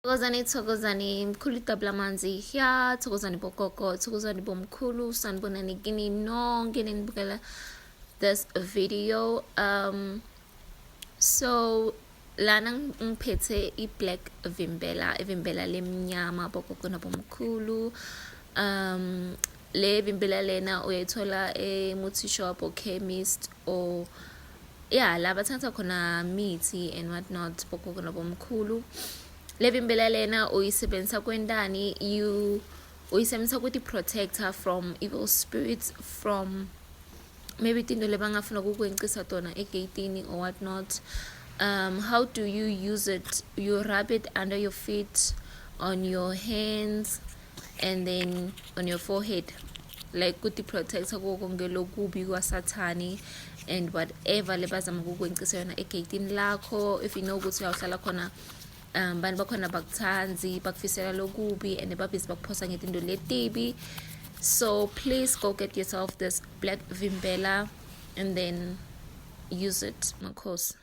Thokozani mkhulu itabla manzi here, thokozani bogogo, thokozani bomkhulu, sanibonani kini nonke nenibukela this video. So lana ngiphethe i-black vimbela, ivimbela lemnyama bogogo nabomkhulu. Le vimbela lena uyayithola e-multi shop or chemist or la bathatha khona mithi and what not bogogo nabomkhulu. Le vimbela lena uyisebenzisa kwendani, uyisebenzisa ukuthi protector from evil spirits, from maybe tinto lebangafuna kukwencisa tona egate or what not. How do you use it? You rub it under your feet, on your hands, and then on your forehead, like kuti protector konke lokubi kwasathani and whatever lebazama kukwencisa yona egatini lakho. If you know ukuthi uyawuhlala khona bantu bakhona bakuthanzi bakufisela lokubi and babhizi bakuphosa ngetinto letibi. So please go get yourself this black vimbela and then use it, makhosi.